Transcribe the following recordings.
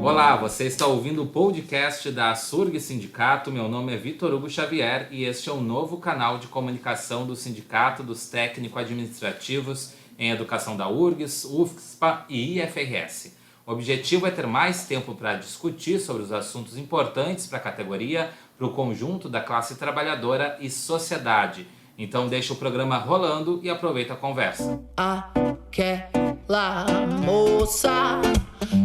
Olá, você está ouvindo o podcast da Surg Sindicato. Meu nome é Vitor Hugo Xavier e este é um novo canal de comunicação do Sindicato dos Técnico-Administrativos em Educação da URGS, UFSPA e IFRS. O objetivo é ter mais tempo para discutir sobre os assuntos importantes para a categoria, para o conjunto da classe trabalhadora e sociedade. Então deixa o programa rolando e aproveita a conversa. Aquela moça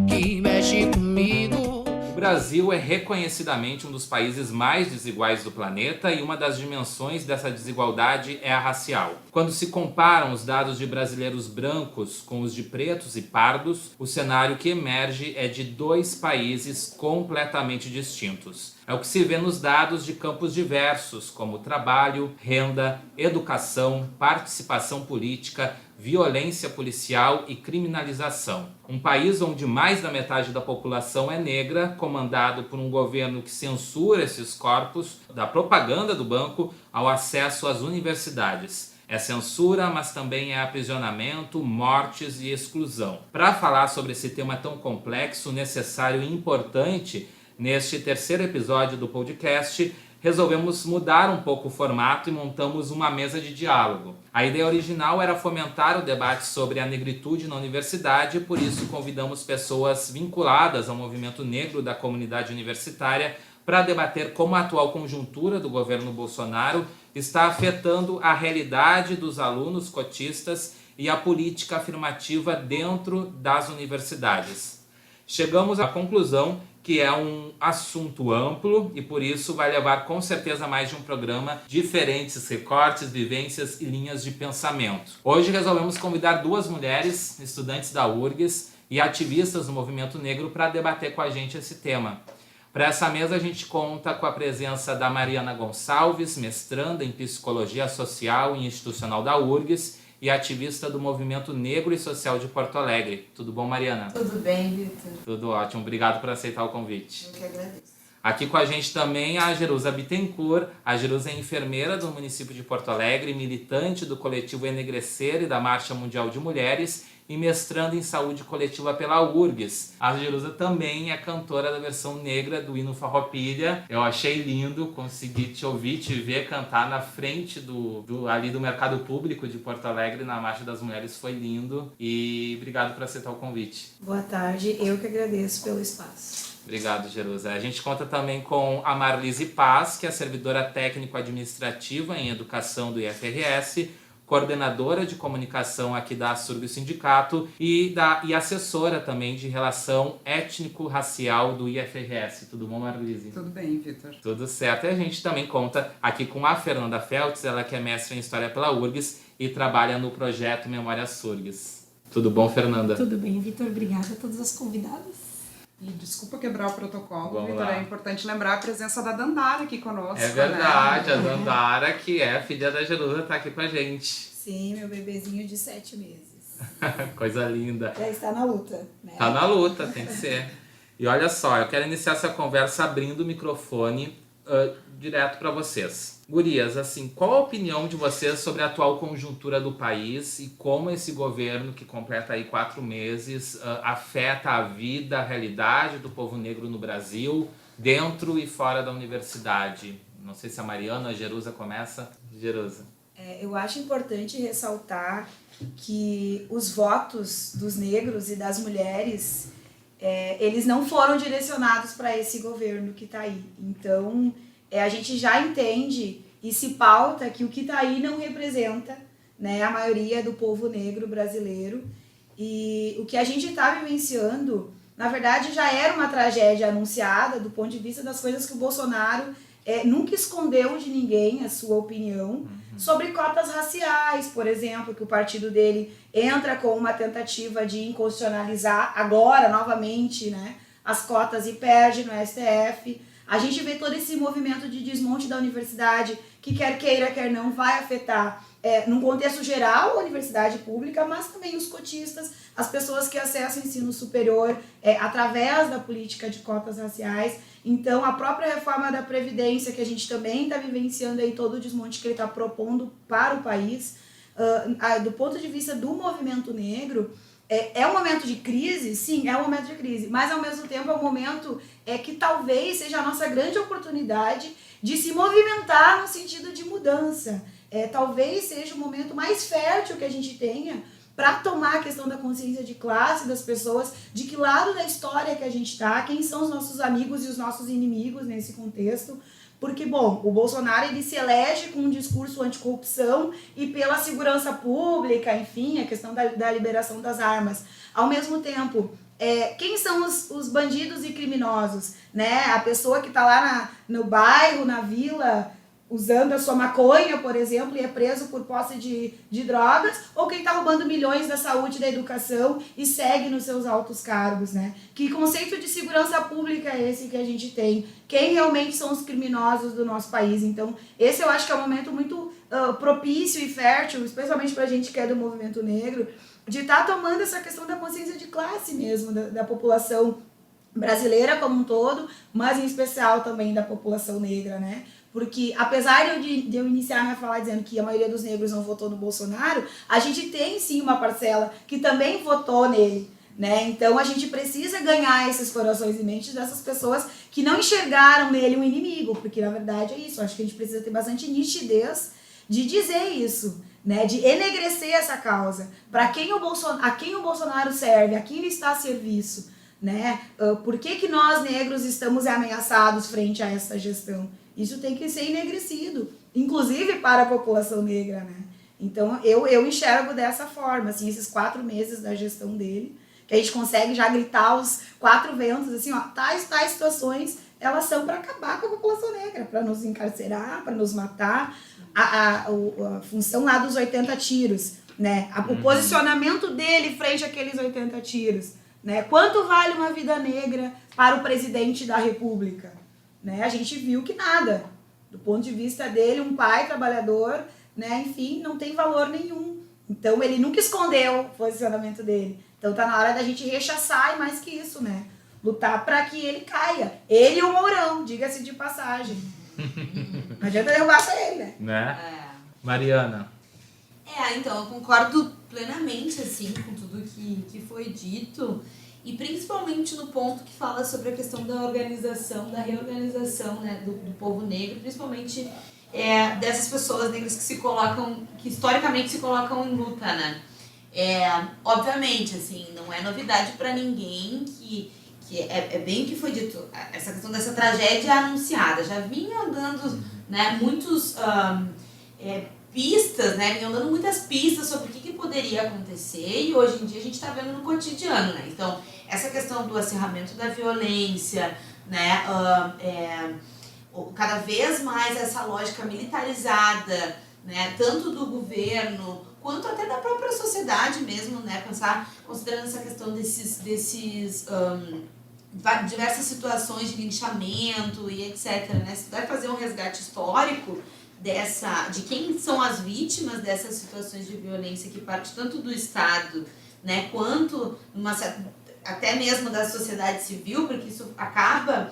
que mexe comigo. O Brasil é reconhecidamente um dos países mais desiguais do planeta e uma das dimensões dessa desigualdade é a racial. Quando se comparam os dados de brasileiros brancos com os de pretos e pardos, o cenário que emerge é de dois países completamente distintos. É o que se vê nos dados de campos diversos, como trabalho, renda, educação, participação política, violência policial e criminalização. Um país onde mais da metade da população é negra, comandado por um governo que censura esses corpos, da propaganda do banco ao acesso às universidades. É censura, mas também é aprisionamento, mortes e exclusão. Para falar sobre esse tema tão complexo, necessário e importante, neste terceiro episódio do podcast, resolvemos mudar um pouco o formato e montamos uma mesa de diálogo. A ideia original era fomentar o debate sobre a negritude na universidade, por isso convidamos pessoas vinculadas ao movimento negro da comunidade universitária para debater como a atual conjuntura do governo Bolsonaro está afetando a realidade dos alunos cotistas e a política afirmativa dentro das universidades. Chegamos à conclusão que é um assunto amplo e por isso vai levar com certeza mais de um programa, diferentes recortes, vivências e linhas de pensamento. Hoje resolvemos convidar duas mulheres, estudantes da URGS e ativistas do movimento negro para debater com a gente esse tema. Para essa mesa a gente conta com a presença da Mariana Gonçalves, mestranda em Psicologia Social e Institucional da URGS, e ativista do Movimento Negro e Social de Porto Alegre. Tudo bom, Mariana? Tudo bem, Vitor. Tudo ótimo. Obrigado por aceitar o convite. Eu que agradeço. Aqui com a gente também a Jerusa Bittencourt. A Jerusa é enfermeira do município de Porto Alegre, militante do coletivo Enegrecer e da Marcha Mundial de Mulheres e mestrando em saúde coletiva pela URGS. A Jerusa também é cantora da versão negra do hino Farroupilha. Eu achei lindo, consegui te ouvir, te ver cantar na frente ali do mercado público de Porto Alegre, na Marcha das Mulheres, foi lindo. E obrigado por aceitar o convite. Boa tarde, eu que agradeço pelo espaço. Obrigado, Jerusa. A gente conta também com a Marlise Paz, que é servidora técnico-administrativa em educação do IFRS, coordenadora de comunicação aqui da Surg Sindicato e assessora também de relação étnico-racial do IFRS. Tudo bom, Marlise? Tudo bem, Vitor. Tudo certo. E a gente também conta aqui com a Fernanda Feltz, ela que é mestre em História pela URGS e trabalha no projeto Memória Surgs. Tudo bom, Fernanda? Tudo bem, Vitor. Obrigada a todas as convidadas. E desculpa quebrar o protocolo, Vamos Vitor, lá. É importante lembrar a presença da Dandara aqui conosco. É verdade, né? a Dandara, que é filha da Jerusa, tá aqui com a gente. Sim, meu bebezinho de 7 meses. Coisa linda. Já está na luta, né? Tá na luta, tem que ser. E olha só, eu quero iniciar essa conversa abrindo o microfone direto para vocês. Gurias, assim, qual a opinião de vocês sobre a atual conjuntura do país e como esse governo, que completa aí 4 meses, afeta a vida, a realidade do povo negro no Brasil, dentro e fora da universidade? Não sei se a Mariana, a Jerusa começa. Jerusa. Eu acho importante ressaltar que os votos dos negros e das mulheres, eles não foram direcionados para esse governo que está aí. Então, a gente já entende e se pauta que o que está aí não representa, né, a maioria do povo negro brasileiro. E o que a gente está vivenciando, na verdade, já era uma tragédia anunciada do ponto de vista das coisas que o Bolsonaro nunca escondeu de ninguém a sua opinião sobre cotas raciais, por exemplo, que o partido dele entra com uma tentativa de inconstitucionalizar agora, novamente, né, as cotas e perde no STF. A gente vê todo esse movimento de desmonte da universidade, que quer queira, quer não, vai afetar, num contexto geral, a universidade pública, mas também os cotistas, as pessoas que acessam o ensino superior através da política de cotas raciais. Então, a própria reforma da Previdência, que a gente também está vivenciando aí todo o desmonte que ele está propondo para o país, do ponto de vista do movimento negro, é um momento de crise? Sim, é um momento de crise, mas ao mesmo tempo é um momento que talvez seja a nossa grande oportunidade de se movimentar no sentido de mudança. Talvez seja o momento mais fértil que a gente tenha para tomar a questão da consciência de classe das pessoas, de que lado da história que a gente está, quem são os nossos amigos e os nossos inimigos nesse contexto. Porque, bom, o Bolsonaro ele se elege com um discurso anticorrupção e pela segurança pública, enfim, a questão da liberação das armas. Ao mesmo tempo, quem são os bandidos e criminosos? Né? A pessoa que está lá no bairro, na vila, usando a sua maconha, por exemplo, e é preso por posse de drogas, ou quem está roubando milhões da saúde e da educação e segue nos seus altos cargos, né? Que conceito de segurança pública é esse que a gente tem? Quem realmente são os criminosos do nosso país? Então, esse eu acho que é um momento muito propício e fértil, especialmente para a gente que é do movimento negro, de estar tomando essa questão da consciência de classe mesmo, da população brasileira como um todo, mas em especial também da população negra, né? Porque, apesar de eu iniciar minha fala dizendo que a maioria dos negros não votou no Bolsonaro, a gente tem sim uma parcela que também votou nele, né? Então a gente precisa ganhar esses corações e mentes dessas pessoas que não enxergaram nele um inimigo, porque na verdade é isso. Acho que a gente precisa ter bastante nitidez de dizer isso, né? De enegrecer essa causa. Para quem a quem o Bolsonaro serve, a quem ele está a serviço, né? Por que nós negros estamos ameaçados frente a essa gestão? Isso tem que ser enegrecido, inclusive para a população negra, né? Então, eu enxergo dessa forma, assim, esses 4 meses da gestão dele, que a gente consegue já gritar os 4 ventos, assim, ó, tais situações, elas são para acabar com a população negra, para nos encarcerar, para nos matar. A função lá dos 80 tiros, né? O posicionamento dele frente àqueles 80 tiros, né? Quanto vale uma vida negra para o presidente da República? Né? A gente viu que nada. Do ponto de vista dele, um pai trabalhador, né? Enfim, não tem valor nenhum. Então, ele nunca escondeu o posicionamento dele. Então, tá na hora da gente rechaçar e mais que isso, né? Lutar para que ele caia. Ele e o Mourão, diga-se de passagem. Não adianta derrubar só ele, né? Mariana. Então, eu concordo plenamente, assim, com tudo que foi dito. E principalmente no ponto que fala sobre a questão da organização, da reorganização, né, do povo negro, principalmente dessas pessoas negras que historicamente se colocam em luta, né? Obviamente, assim, não é novidade para ninguém que é bem o que foi dito, essa questão dessa tragédia anunciada. Já vinha dando, né, pistas, né? Vinham dando muitas pistas sobre o que poderia acontecer e hoje em dia a gente está vendo no cotidiano, né? Então, essa questão do acirramento da violência, né? Cada vez mais essa lógica militarizada, né? Tanto do governo quanto até da própria sociedade mesmo, né? Considerando essa questão desses diversas situações de linchamento e etc, né? Se vai fazer um resgate histórico de quem são as vítimas dessas situações de violência que parte tanto do Estado, né, quanto até mesmo da sociedade civil, porque isso acaba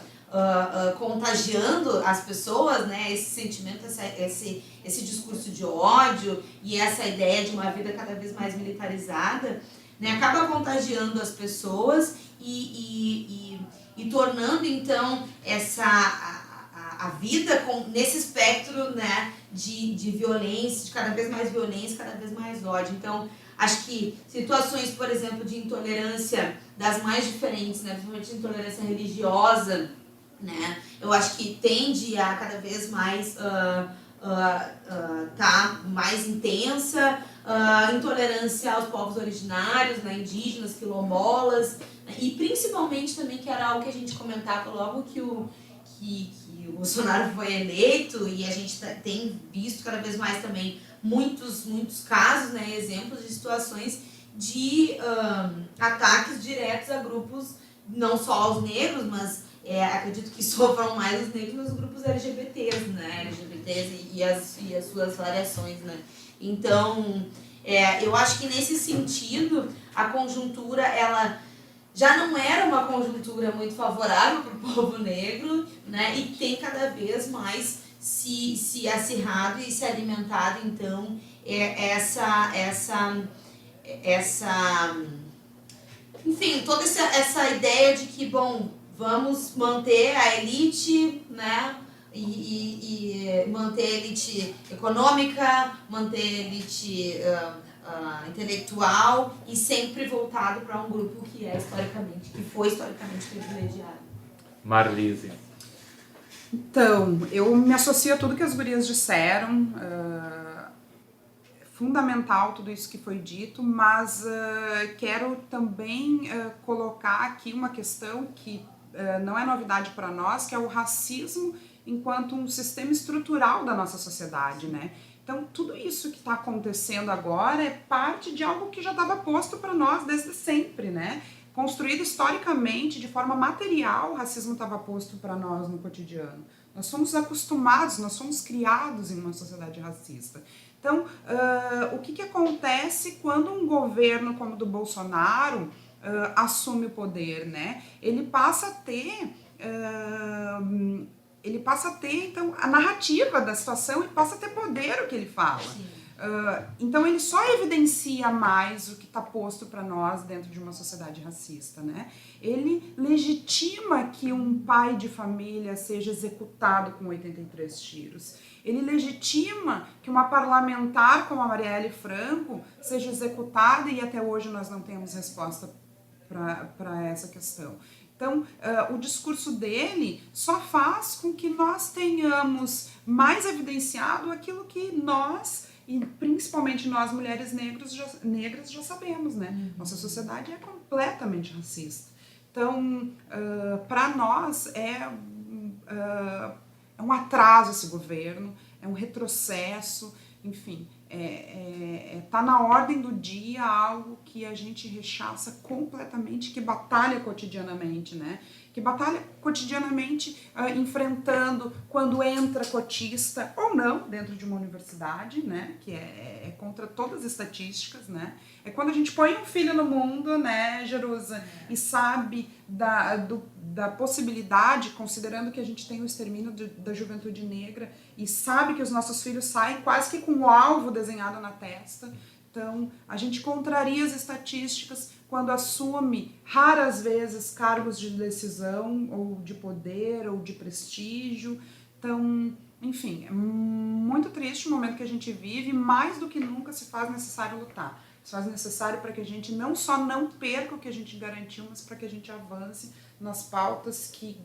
contagiando as pessoas, né, esse sentimento, esse discurso de ódio e essa ideia de uma vida cada vez mais militarizada, né, acaba contagiando as pessoas e tornando então a vida nesse espectro, né, de violência, de cada vez mais violência, cada vez mais ódio. Então, acho que situações, por exemplo, de intolerância das mais diferentes, né, principalmente intolerância religiosa, né, eu acho que tende a cada vez mais tá mais intensa, intolerância aos povos originários, né, indígenas, quilombolas, né, e principalmente também, que era algo que a gente comentava logo que o Bolsonaro foi eleito, e a gente tem visto cada vez mais também muitos casos, né, exemplos de situações de ataques diretos a grupos, não só aos negros, mas acredito que sofram mais os negros, mas os grupos LGBTs, né, e as suas variações, né. Então, eu acho que nesse sentido, a conjuntura, ela já não era uma conjuntura muito favorável para o povo negro, né, e tem cada vez mais se acirrado e se alimentado, então, enfim, toda essa ideia de que, bom, vamos manter a elite, né, e manter a elite econômica, manter a elite intelectual e sempre voltado para um grupo que foi historicamente privilegiado. Marlise. Então, eu me associo a tudo que as gurias disseram, fundamental tudo isso que foi dito, mas quero também colocar aqui uma questão que não é novidade para nós, que é o racismo enquanto um sistema estrutural da nossa sociedade, né? Então, tudo isso que está acontecendo agora é parte de algo que já estava posto para nós desde sempre, né? Construído historicamente, de forma material, o racismo estava posto para nós no cotidiano. Nós somos acostumados, nós somos criados em uma sociedade racista. Então, o que acontece quando um governo como o do Bolsonaro assume o poder, né? Ele passa a ter então, a narrativa da situação e passa a ter poder o que ele fala. Então ele só evidencia mais o que está posto para nós dentro de uma sociedade racista, né? Ele legitima que um pai de família seja executado com 83 tiros. Ele legitima que uma parlamentar como a Marielle Franco seja executada e até hoje nós não temos resposta para essa questão. Então, o discurso dele só faz com que nós tenhamos mais evidenciado aquilo que nós, e principalmente nós mulheres negras já sabemos, né? Nossa sociedade é completamente racista. Então, para nós é um atraso esse governo, é um retrocesso, enfim, tá na ordem do dia algo que a gente rechaça completamente, que batalha cotidianamente, né? Que batalha cotidianamente enfrentando quando entra cotista ou não dentro de uma universidade, né? Que é contra todas as estatísticas, né? É quando a gente põe um filho no mundo, né, Jerusa, e sabe da possibilidade, considerando que a gente tem o extermínio da juventude negra, e sabe que os nossos filhos saem quase que com o alvo desenhado na testa. Então, a gente contraria as estatísticas quando assume, raras vezes, cargos de decisão, ou de poder, ou de prestígio. Então, enfim, é muito triste o momento que a gente vive, mais do que nunca se faz necessário lutar. Se faz necessário para que a gente não só não perca o que a gente garantiu, mas para que a gente avance nas pautas que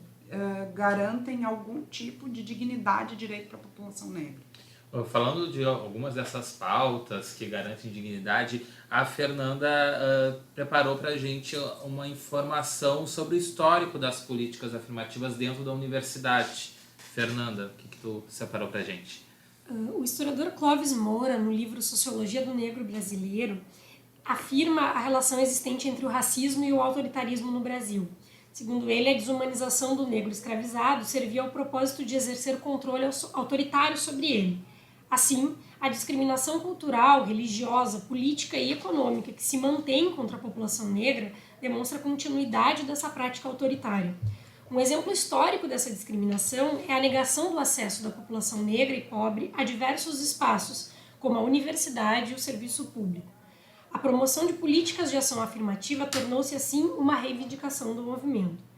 garantem algum tipo de dignidade e direito para a população negra. Falando de algumas dessas pautas que garantem dignidade, a Fernanda preparou para a gente uma informação sobre o histórico das políticas afirmativas dentro da universidade. Fernanda, o que tu separou para a gente? O historiador Clóvis Moura, no livro Sociologia do Negro Brasileiro, afirma a relação existente entre o racismo e o autoritarismo no Brasil. Segundo ele, a desumanização do negro escravizado servia ao propósito de exercer controle autoritário sobre ele. Assim, a discriminação cultural, religiosa, política e econômica que se mantém contra a população negra demonstra a continuidade dessa prática autoritária. Um exemplo histórico dessa discriminação é a negação do acesso da população negra e pobre a diversos espaços, como a universidade e o serviço público. A promoção de políticas de ação afirmativa tornou-se, assim, uma reivindicação do movimento.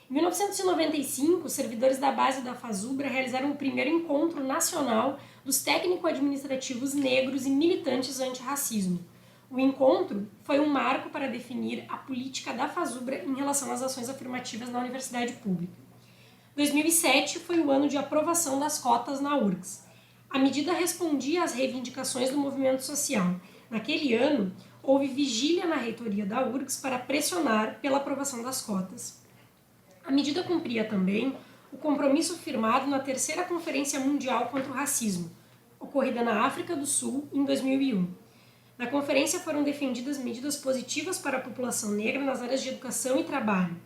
Em 1995, os servidores da base da FASUBRA realizaram o primeiro encontro nacional dos técnico-administrativos negros e militantes antirracismo. O encontro foi um marco para definir a política da FASUBRA em relação às ações afirmativas na universidade pública. 2007 foi o ano de aprovação das cotas na URGS. A medida respondia às reivindicações do movimento social. Naquele ano, houve vigília na reitoria da URGS para pressionar pela aprovação das cotas. A medida cumpria também o compromisso firmado na terceira Conferência Mundial contra o Racismo, ocorrida na África do Sul em 2001. Na conferência foram defendidas medidas positivas para a população negra nas áreas de educação e trabalho.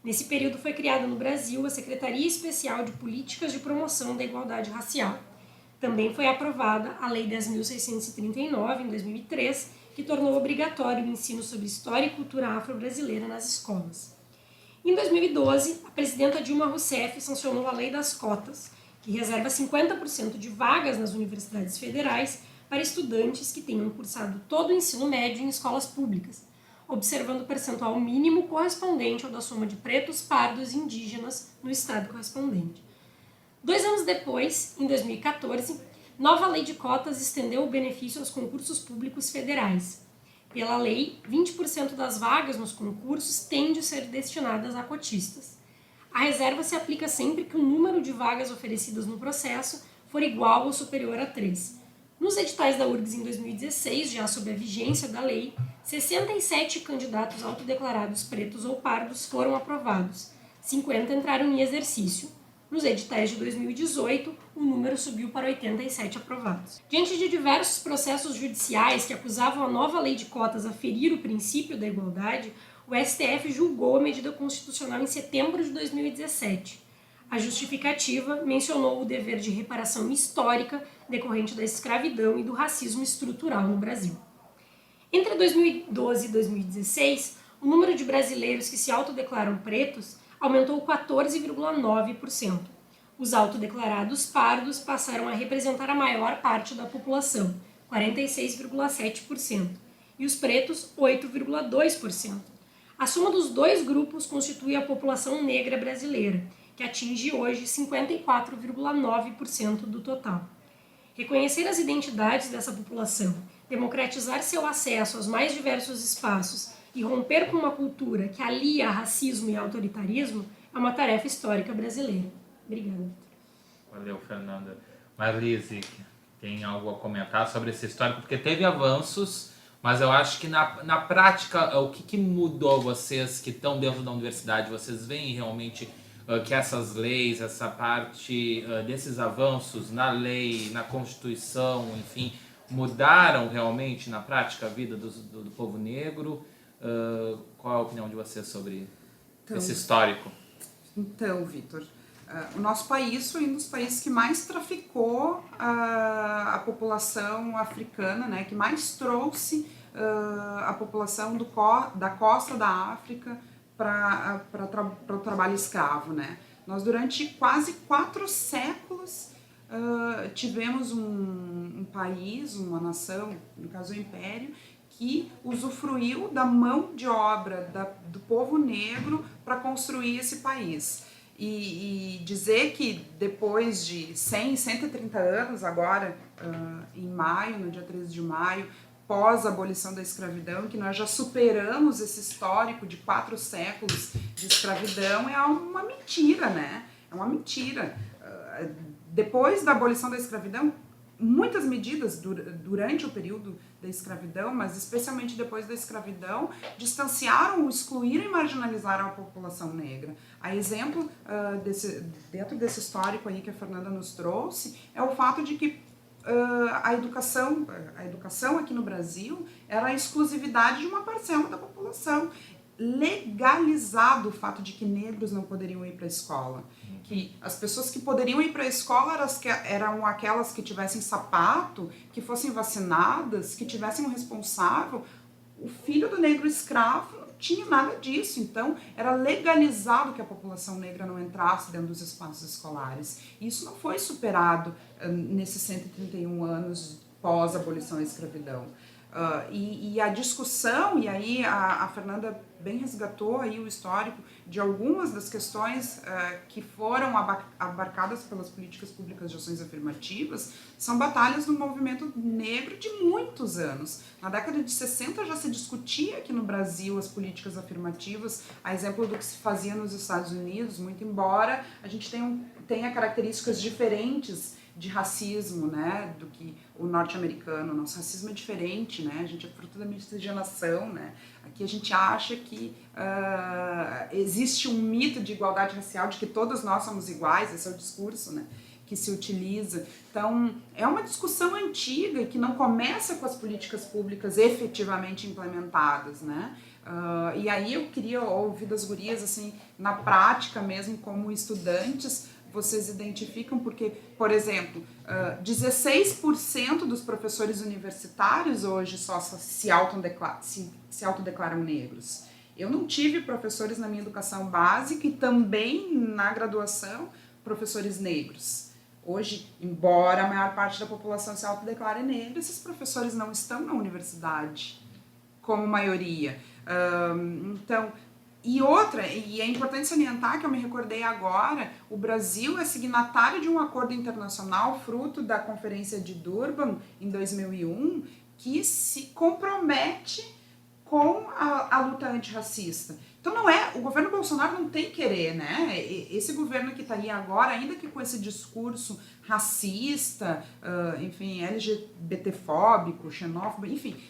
Nesse período foi criada no Brasil a Secretaria Especial de Políticas de Promoção da Igualdade Racial. Também foi aprovada a Lei 10.639, em 2003, que tornou obrigatório o ensino sobre história e cultura afro-brasileira nas escolas. Em 2012, a presidenta Dilma Rousseff sancionou a Lei das Cotas, que reserva 50% de vagas nas universidades federais para estudantes que tenham cursado todo o ensino médio em escolas públicas, observando o percentual mínimo correspondente ao da soma de pretos, pardos e indígenas no estado correspondente. 2 anos depois, em 2014, nova lei de cotas estendeu o benefício aos concursos públicos federais. Pela lei, 20% das vagas nos concursos têm de ser destinadas a cotistas. A reserva se aplica sempre que o número de vagas oferecidas no processo for igual ou superior a 3. Nos editais da URGS em 2016, já sob a vigência da lei, 67 candidatos autodeclarados pretos ou pardos foram aprovados, 50 entraram em exercício. Nos editais de 2018, o número subiu para 87 aprovados. Diante de diversos processos judiciais que acusavam a nova lei de cotas a ferir o princípio da igualdade, o STF julgou a medida constitucional em setembro de 2017. A justificativa mencionou o dever de reparação histórica decorrente da escravidão e do racismo estrutural no Brasil. Entre 2012 e 2016, o número de brasileiros que se autodeclaram pretos aumentou 14,9%. Os autodeclarados pardos passaram a representar a maior parte da população, 46,7%, e os pretos, 8,2%. A soma dos dois grupos constitui a população negra brasileira, que atinge hoje 54,9% do total. Reconhecer as identidades dessa população, democratizar seu acesso aos mais diversos espaços e romper com uma cultura que alia racismo e autoritarismo é uma tarefa histórica brasileira. Obrigada, Vitor. Valeu, Fernanda. Marlise, tem algo a comentar sobre esse histórico? Porque teve avanços, mas eu acho que na prática, o que mudou vocês que estão dentro da universidade? Vocês veem realmente que essas leis, essa parte desses avanços na lei, na Constituição, enfim, mudaram realmente na prática a vida do povo negro? Qual é a opinião de vocês sobre esse histórico? Então, Vitor, o nosso país foi um dos países que mais traficou a população africana, né, que mais trouxe a população da costa da África para o trabalho escravo, né? Nós, durante quase 4 séculos, tivemos um país, uma nação, no caso o Império, que usufruiu da mão de obra do povo negro para construir esse país. E dizer que depois de 100, 130 anos, agora, em maio, no dia 13 de maio, pós a abolição da escravidão, que nós já superamos esse histórico de 4 séculos de escravidão, é uma mentira, né? É uma mentira. Depois da abolição da escravidão, muitas medidas durante o período da escravidão, mas especialmente depois da escravidão, distanciaram, excluíram e marginalizaram a população negra. A exemplo, dentro desse histórico aí que a Fernanda nos trouxe, é o fato de que a educação aqui no Brasil era a exclusividade de uma parcela da população. Legalizado o fato de que negros não poderiam ir para a escola. Que as pessoas que poderiam ir para a escola eram aquelas que tivessem sapato, que fossem vacinadas, que tivessem um responsável. O filho do negro escravo não tinha nada disso, então era legalizado que a população negra não entrasse dentro dos espaços escolares. E isso não foi superado nesses 131 anos pós a abolição da escravidão. E a discussão, e aí a Fernanda bem resgatou aí o histórico de algumas das questões que foram abarcadas pelas políticas públicas de ações afirmativas, são batalhas do movimento negro de muitos anos. Na década de 60 já se discutia aqui no Brasil as políticas afirmativas, a exemplo do que se fazia nos Estados Unidos, muito embora a gente tenha características diferentes de racismo, né, do que o norte-americano. O nosso racismo é diferente, né, a gente é fruto da miscigenação, né, aqui a gente acha que existe um mito de igualdade racial, de que todos nós somos iguais, esse é o discurso, né, que se utiliza. Então, é uma discussão antiga e que não começa com as políticas públicas efetivamente implementadas, né, e aí eu queria ouvir das gurias, assim, na prática mesmo, como estudantes, vocês identificam, porque, por exemplo, 16% dos professores universitários hoje só se autodeclaram negros. Eu não tive professores na minha educação básica e também na graduação professores negros. Hoje, embora a maior parte da população se autodeclare negra, esses professores não estão na universidade, como maioria. Então, e é importante salientar, que eu me recordei agora, o Brasil é signatário de um acordo internacional, fruto da Conferência de Durban, em 2001, que se compromete com a luta antirracista. Então o governo Bolsonaro não tem querer, né? Esse governo que está aí agora, ainda que com esse discurso racista, enfim, LGBTfóbico, xenófobo, enfim,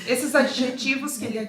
esses adjetivos que ele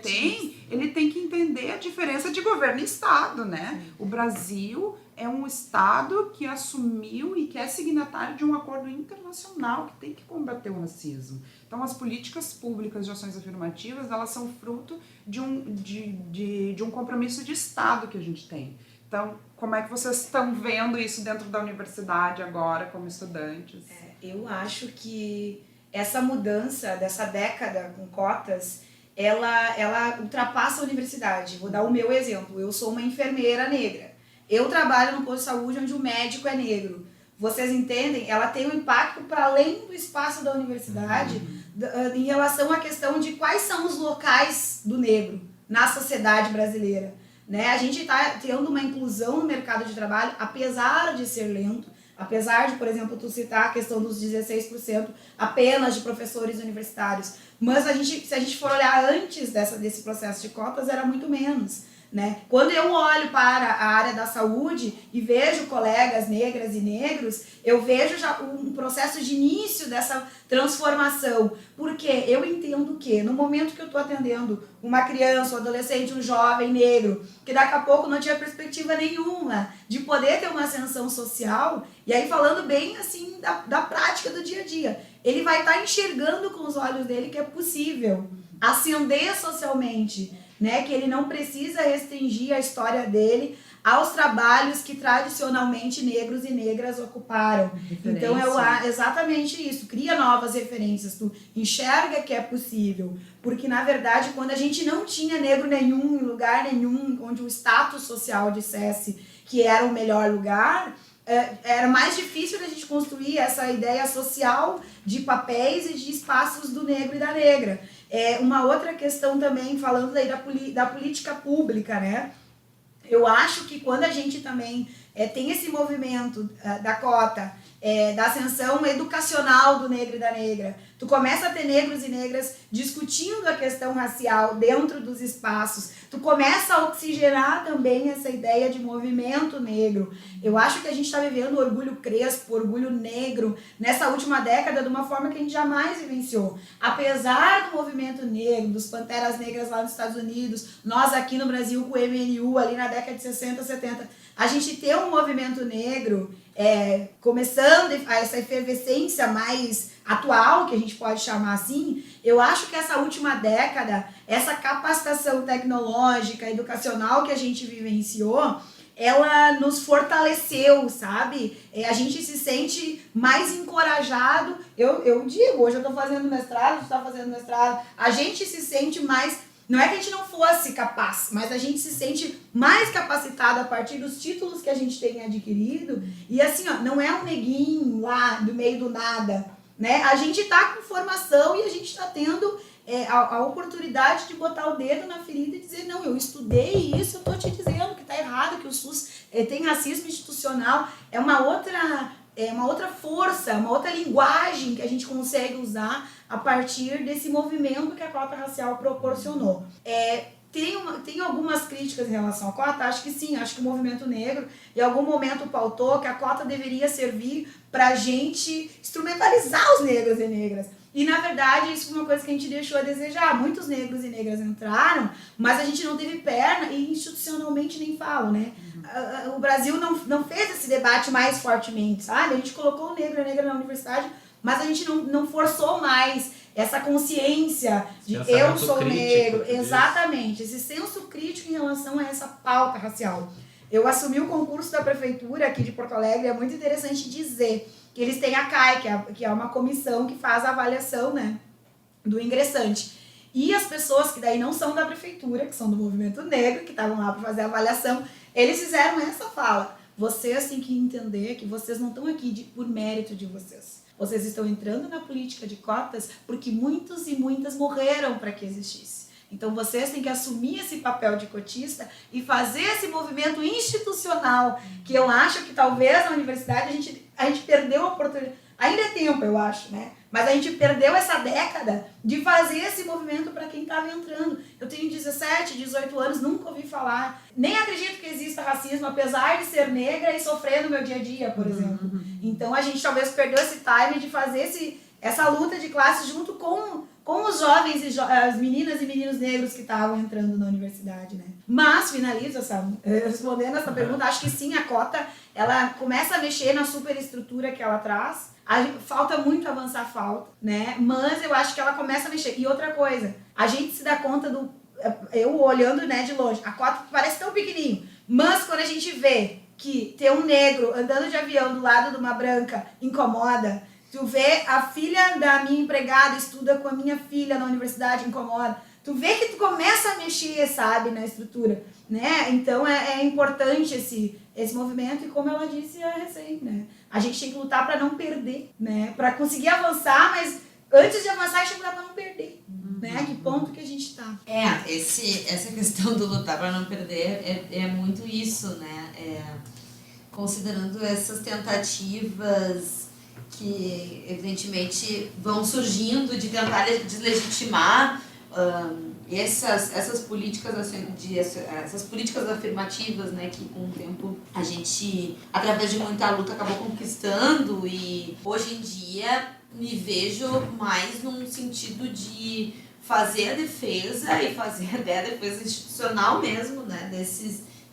tem que entender a diferença de governo e Estado, né? O Brasil é um Estado que assumiu e que é signatário de um acordo internacional que tem que combater o racismo. Então, as políticas públicas de ações afirmativas, elas são fruto de um compromisso de Estado que a gente tem. Então, como é que vocês estão vendo isso dentro da universidade agora, como estudantes? Eu acho que essa mudança dessa década com cotas, ela ultrapassa a universidade. Vou dar o meu exemplo. Eu sou uma enfermeira negra. Eu trabalho no posto de saúde onde o médico é negro. Vocês entendem? Ela tem um impacto para além do espaço da universidade em relação à questão de quais são os locais do negro na sociedade brasileira. Né? A gente está tendo uma inclusão no mercado de trabalho, apesar de ser lento, apesar de, por exemplo, tu citar a questão dos 16% apenas de professores universitários. Mas se a gente for olhar antes desse processo de cotas, era muito menos. Né? Quando eu olho para a área da saúde e vejo colegas negras e negros, eu vejo já um processo de início dessa transformação, porque eu entendo que no momento que eu estou atendendo uma criança, um adolescente, um jovem negro, que daqui a pouco não tinha perspectiva nenhuma de poder ter uma ascensão social, e aí falando bem assim da prática do dia a dia, ele vai estar enxergando com os olhos dele que é possível ascender socialmente, né, que ele não precisa restringir a história dele aos trabalhos que tradicionalmente negros e negras ocuparam. Então, exatamente isso, cria novas referências, tu enxerga que é possível, porque na verdade quando a gente não tinha negro nenhum em lugar nenhum, onde o status social dissesse que era o melhor lugar, era mais difícil da gente construir essa ideia social de papéis e de espaços do negro e da negra. Uma outra questão também, falando daí da política pública, né? Eu acho que quando a gente também tem esse movimento da cota, da ascensão educacional do negro e da negra, tu começa a ter negros e negras discutindo a questão racial dentro dos espaços, tu começa a oxigenar também essa ideia de movimento negro. Eu acho que a gente está vivendo o orgulho crespo, o orgulho negro, nessa última década de uma forma que a gente jamais vivenciou. Apesar do movimento negro, dos Panteras Negras lá nos Estados Unidos, nós aqui no Brasil com o MNU ali na década de 60, 70, a gente ter um movimento negro começando essa efervescência mais atual, que a gente pode chamar assim, eu acho que essa última década, essa capacitação tecnológica, educacional que a gente vivenciou, ela nos fortaleceu, sabe? A gente se sente mais encorajado. Eu digo, hoje eu estou fazendo mestrado, tu está fazendo mestrado, a gente se sente mais... Não é que a gente não fosse capaz, mas a gente se sente mais capacitado a partir dos títulos que a gente tem adquirido. E assim, ó, não é um neguinho lá do meio do nada, né? A gente tá com formação e a gente tá tendo a oportunidade de botar o dedo na ferida e dizer, não, eu estudei isso, eu tô te dizendo que tá errado, que o SUS tem racismo institucional. É uma outra força, uma outra linguagem que a gente consegue usar a partir desse movimento que a cota racial proporcionou. Tem algumas críticas em relação à cota, acho que sim, acho que o movimento negro em algum momento pautou que a cota deveria servir para a gente instrumentalizar os negros e negras. E, na verdade, isso foi uma coisa que a gente deixou a desejar. Muitos negros e negras entraram, mas a gente não teve perna e institucionalmente nem falam, né? O Brasil não fez esse debate mais fortemente, sabe? A gente colocou o negro e a negra na universidade, mas a gente não forçou mais essa consciência de eu sou negro. Exatamente, esse senso crítico em relação a essa pauta racial. Eu assumi o concurso da prefeitura aqui de Porto Alegre, é muito interessante dizer que eles têm a CAI, que é uma comissão que faz a avaliação, né, do ingressante. E as pessoas que daí não são da prefeitura, que são do movimento negro, que estavam lá para fazer a avaliação, Eles fizeram essa fala. Vocês têm que entender que vocês não estão aqui por mérito de vocês. Vocês estão entrando na política de cotas porque muitos e muitas morreram para que existisse. Então vocês têm que assumir esse papel de cotista e fazer esse movimento institucional, que eu acho que talvez na universidade a gente perdeu a oportunidade. Ainda é tempo, eu acho, né? Mas a gente perdeu essa década de fazer esse movimento para quem estava entrando. Eu tenho 17, 18 anos, nunca ouvi falar. Nem acredito que exista racismo, apesar de ser negra e sofrer no meu dia a dia, por exemplo. Então a gente talvez perdeu esse time de fazer essa luta de classe junto com os jovens e as meninas e meninos negros que estavam entrando na universidade, né? Mas, finalizo respondendo essa pergunta, acho que sim, a cota, ela começa a mexer na superestrutura que ela traz. Falta muito avançar, né? Mas eu acho que ela começa a mexer. E outra coisa, a gente se dá conta eu olhando, né, de longe, a cota parece tão pequenininho, mas quando a gente vê que ter um negro andando de avião do lado de uma branca incomoda, tu vê a filha da minha empregada estuda com a minha filha na universidade, incomoda. Tu vê que tu começa a mexer, sabe, na estrutura, né? Então é importante esse movimento e como ela disse recém, né? A gente tem que lutar para não perder, né? Para conseguir avançar, mas antes de avançar a gente tem que lutar para não perder, né? Que ponto que a gente tá? Essa questão do lutar para não perder é muito isso, né? Considerando essas tentativas que evidentemente vão surgindo de tentar deslegitimar essas políticas afirmativas, né, que com o tempo a gente, através de muita luta, acabou conquistando, e hoje em dia me vejo mais num sentido de fazer a defesa e fazer a defesa institucional mesmo, né,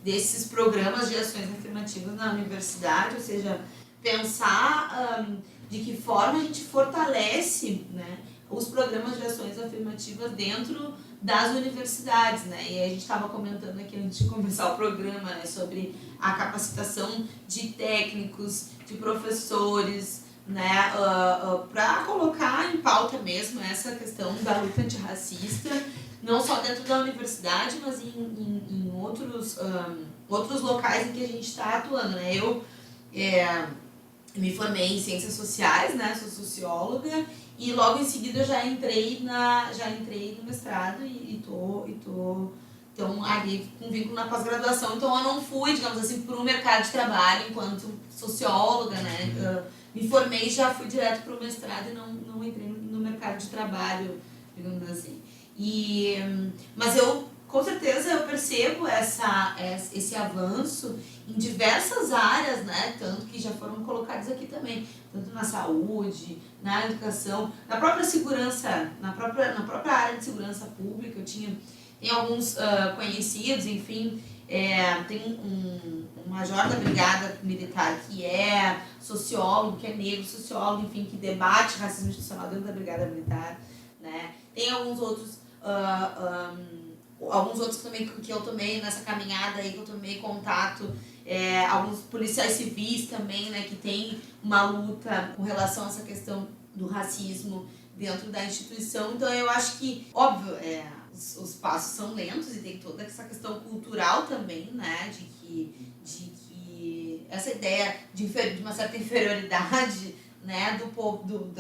desses programas de ações afirmativas na universidade, ou seja, pensar de que forma a gente fortalece, né, os programas de ações afirmativas dentro das universidades, né? E a gente estava comentando aqui antes de começar o programa, né, sobre a capacitação de técnicos, de professores, né, para colocar em pauta mesmo essa questão da luta antirracista, não só dentro da universidade, mas em outros locais em que a gente está atuando, né? Eu me formei em Ciências Sociais, né? Sou socióloga e logo em seguida eu já entrei no mestrado e tô então ali com vínculo na pós-graduação. Então eu não fui, digamos assim, para o mercado de trabalho enquanto socióloga, né? Me formei e já fui direto para o mestrado e não entrei no mercado de trabalho, digamos assim. Mas com certeza eu percebo esse avanço em diversas áreas, né? Tanto que já foram colocadas aqui também, tanto na saúde, na educação, na própria segurança, na própria área de segurança pública. Tem alguns conhecidos, enfim, tem um major da Brigada Militar que é sociólogo, que é negro, sociólogo, enfim, que debate racismo institucional dentro da Brigada Militar, né? Tem alguns outros também que eu tomei nessa caminhada aí, que eu tomei contato, alguns policiais civis também, né, que tem uma luta com relação a essa questão do racismo dentro da instituição. Então eu acho que, óbvio, os passos são lentos e tem toda essa questão cultural também, né, de que essa ideia de uma certa inferioridade, né, do povo,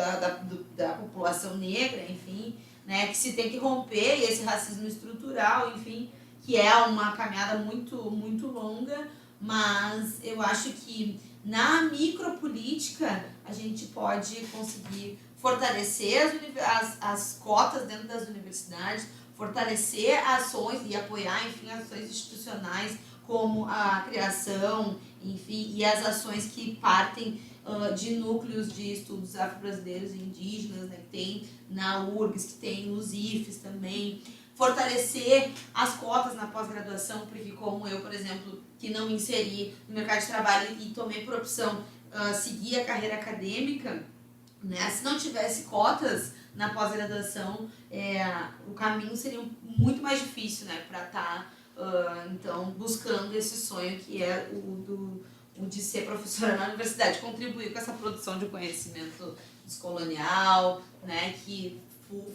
da população negra, enfim, né, que se tem que romper, esse racismo estrutural, enfim, que é uma caminhada muito, muito longa, mas eu acho que na micropolítica a gente pode conseguir fortalecer as cotas dentro das universidades, fortalecer ações e apoiar, enfim, ações institucionais como a criação, enfim, e as ações que partem de núcleos de estudos afro-brasileiros e indígenas, né, que tem na URGS, que tem nos IFES também. Fortalecer as cotas na pós-graduação, porque como eu, por exemplo, que não me inseri no mercado de trabalho e tomei por opção seguir a carreira acadêmica, né, se não tivesse cotas na pós-graduação, o caminho seria muito mais difícil, né, para estar, então, buscando esse sonho que é o de ser professora na universidade, contribuir com essa produção de conhecimento descolonial, né, que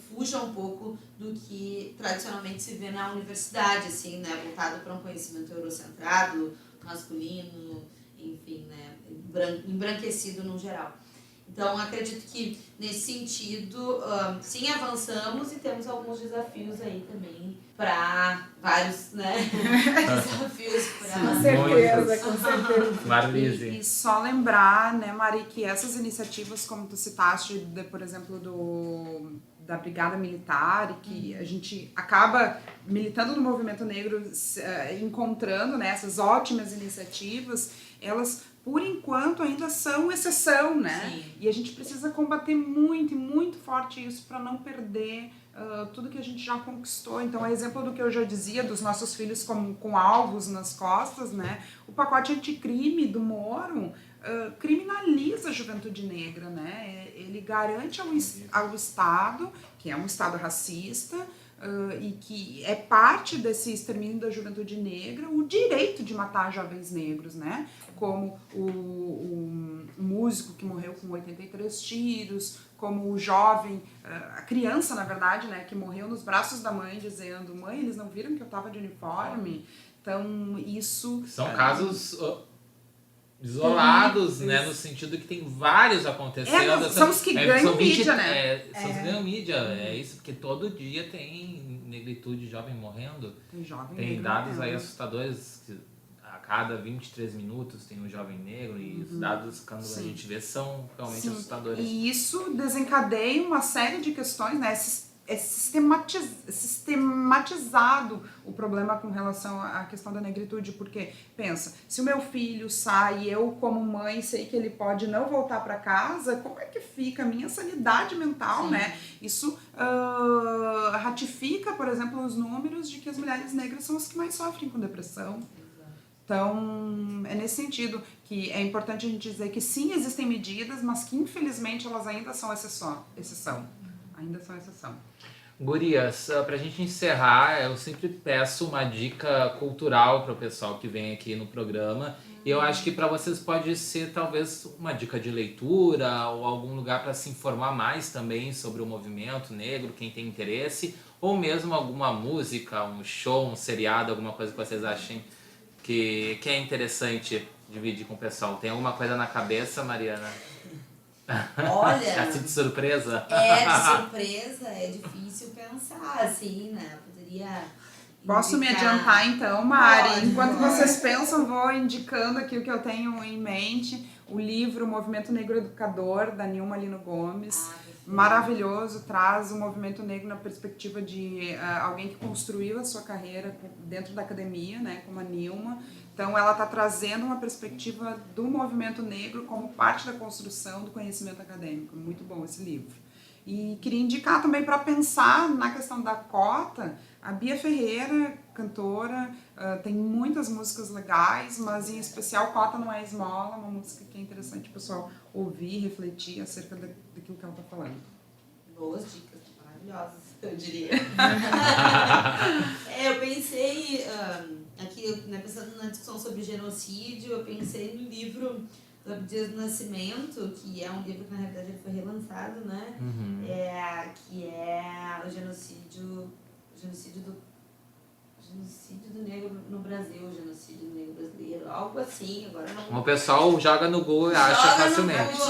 fuja um pouco do que tradicionalmente se vê na universidade, assim, né, voltado para um conhecimento eurocentrado, masculino, enfim, né, embranquecido no geral. Então, acredito que, nesse sentido, sim, avançamos e temos alguns desafios aí também para vários, né, desafios para... Com certeza, com certeza. Marlise. E só lembrar, né, Mari, que essas iniciativas, como tu citaste, por exemplo, da Brigada Militar, e que a gente acaba militando no movimento negro, encontrando, né, essas ótimas iniciativas, elas, por enquanto, ainda são exceção, né? Sim. E a gente precisa combater muito e muito forte isso para não perder tudo que a gente já conquistou. Então, exemplo do que eu já dizia, dos nossos filhos com alvos nas costas, né? O pacote anticrime do Moro criminaliza a juventude negra, né? Ele garante ao Estado, que é um Estado racista, e que é parte desse extermínio da juventude negra, o direito de matar jovens negros, né? Como o músico que morreu com 83 tiros, como o jovem, a criança, na verdade, né, que morreu nos braços da mãe dizendo: mãe, eles não viram que eu estava de uniforme? Então, isso... São casos isolados, né, no sentido que tem vários acontecendo. São os que ganham mídia, né? São os que ganham mídia, é isso, porque todo dia tem negritude jovem morrendo. Tem dados aí assustadores, que a cada 23 minutos tem um jovem negro, e os dados, quando a gente vê, são realmente assustadores. E isso desencadeia uma série de questões, né? É sistematizado o problema com relação à questão da negritude, porque, pensa, se o meu filho sai e eu, como mãe, sei que ele pode não voltar para casa, como é que fica a minha sanidade mental, né? Isso ratifica, por exemplo, os números de que as mulheres negras são as que mais sofrem com depressão. Então, é nesse sentido que é importante a gente dizer que sim, existem medidas, mas que infelizmente elas ainda são exceção. Ainda são exceção. Gurias, pra gente encerrar, eu sempre peço uma dica cultural para o pessoal que vem aqui no programa. E eu acho que para vocês pode ser talvez uma dica de leitura ou algum lugar para se informar mais também sobre o movimento negro, quem tem interesse, ou mesmo alguma música, um show, um seriado, alguma coisa que vocês achem que é interessante dividir com o pessoal. Tem alguma coisa na cabeça, Mariana? Olha, Assim de surpresa? de surpresa, é difícil pensar, assim, né? Poderia... Posso me indicar. adiantar então, Mari? Pode, Enquanto pode. vocês pensam, vou indicando aqui o que eu tenho em mente. O livro Movimento Negro Educador, da Nilma Lino Gomes. Maravilhoso, traz o movimento negro na perspectiva de alguém que construiu a sua carreira dentro da academia, né, como a Nilma. Então, ela está trazendo uma perspectiva do movimento negro como parte da construção do conhecimento acadêmico. Muito bom esse livro. E queria indicar também para pensar na questão da cota, a Bia Ferreira, cantora, tem muitas músicas legais, mas em especial Cota Não É Esmola, uma música que é interessante o pessoal ouvir, refletir acerca daquilo que ela está falando. Boas dicas, maravilhosas, eu diria. Eu pensei, aqui, né, pensando na discussão sobre genocídio, eu pensei no livro do Abdias do Nascimento, que é um livro que na realidade ele foi relançado, né? Que é o genocídio do negro no Brasil, genocídio do negro brasileiro, algo assim, agora não... O pessoal joga no Google e acha facilmente.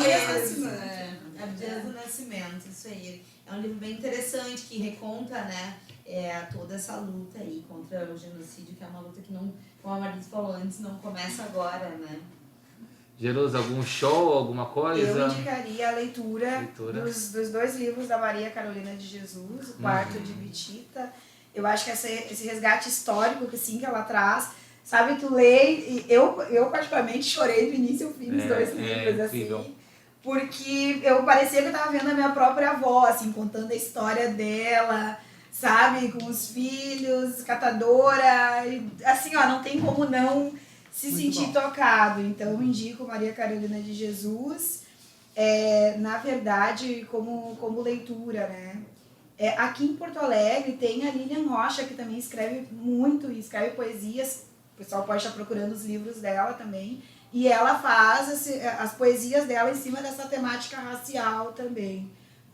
Abdias do Nascimento, isso aí. É um livro bem interessante que reconta, né, toda essa luta aí contra o genocídio, que é uma luta que não, como a Marlise falou antes, não começa agora, né? Jerusa, algum show, alguma coisa? Eu indicaria a leitura. Dos dois livros da Maria Carolina de Jesus, o quarto de Bitita. Eu acho que esse resgate histórico que, sim, que ela traz, sabe, tu lê, e eu particularmente chorei do início ao fim dos dois livros, assim, porque eu parecia que eu estava vendo a minha própria avó, assim, contando a história dela, sabe, com os filhos, catadora, e, assim, ó, não tem como não se sentir tocado. Então, eu indico Maria Carolina de Jesus, na verdade, como leitura, né? Aqui em Porto Alegre tem a Lilian Rocha, que também escreve muito e escreve poesias. O pessoal pode estar procurando os livros dela também. E ela faz as poesias dela em cima dessa temática racial também.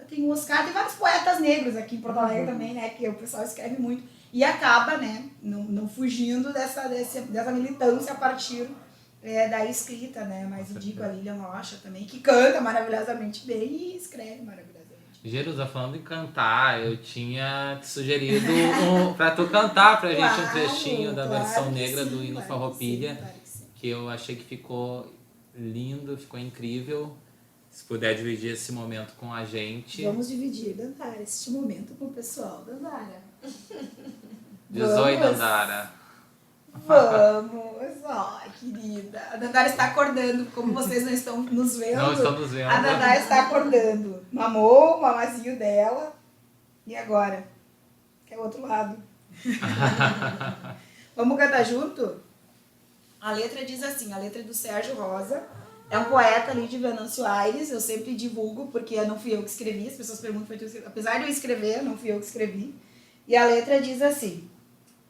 tem o Oscar, tem vários poetas negros aqui em Porto Alegre também, né? Que o pessoal escreve muito. E acaba, né, não fugindo dessa militância a partir da escrita, né? Mas indico a Lilian Rocha também, que canta maravilhosamente bem e escreve maravilhosamente. Jerusa, falando em cantar, eu tinha te sugerido pra tu cantar pra gente um trechinho da versão negra do Hino Farroupilha, que eu achei que ficou lindo, ficou incrível. Se puder dividir esse momento com a gente. Vamos dividir, Dandara, este momento com o pessoal. Dandara. Diz oi, Dandara. Vamos! Ai, querida. A Dandara está acordando, como vocês não estão nos vendo. Não estão nos vendo. A Dandara está acordando. Mamou o mamazinho dela. E agora? Que é o outro lado. Vamos cantar junto? A letra diz assim, a letra é do Sérgio Rosa. É um poeta ali de Venâncio Aires, eu sempre divulgo, porque não fui eu que escrevi, as pessoas perguntam, foi tu que escreveu. Apesar de eu escrever, não fui eu que escrevi. E a letra diz assim: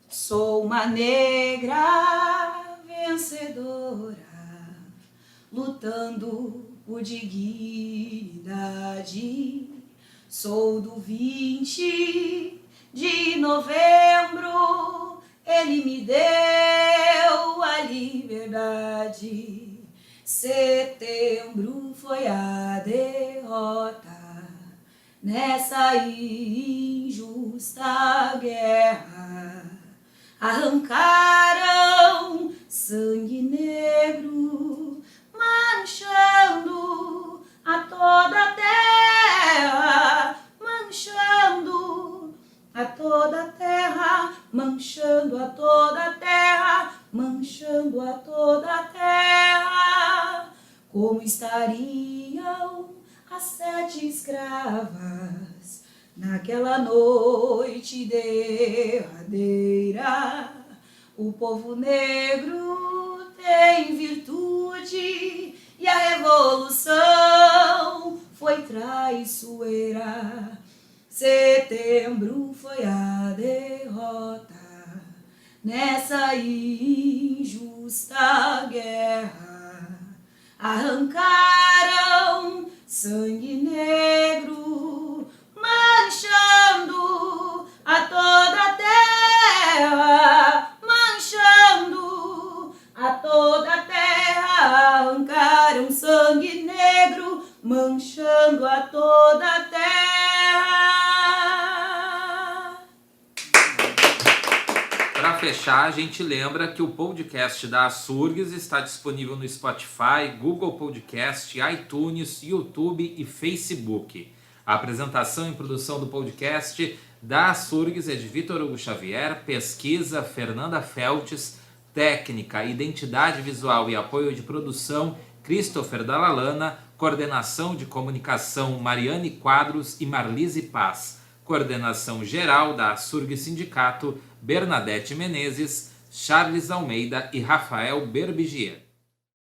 sou uma negra vencedora, lutando por dignidade. Sou do 20 de novembro, ele me deu a liberdade. Setembro foi a derrota nessa injusta guerra. Arrancaram sangue negro, manchando a toda a terra, manchando a toda a terra, manchando a toda a terra, manchando a toda a terra. Como estariam as 7 escravas naquela noite derradeira? O povo negro tem virtude e a revolução foi traiçoeira. Setembro foi a derrota nessa injusta guerra. Arrancaram sangue negro, manchando a toda a terra, manchando a toda a terra. Arrancaram sangue negro, manchando a toda a terra. Para fechar, a gente lembra que o podcast da Açurgues está disponível no Spotify, Google Podcast, iTunes, YouTube e Facebook. A apresentação e produção do podcast da Açurgues é de Vitor Hugo Xavier, pesquisa Fernanda Feltes, técnica, identidade visual e apoio de produção Christopher Dalalana, coordenação de comunicação Mariane Quadros e Marlise Paz, coordenação geral da Açurgues Sindicato Bernadette Menezes, Charles Almeida e Rafael Berbigier.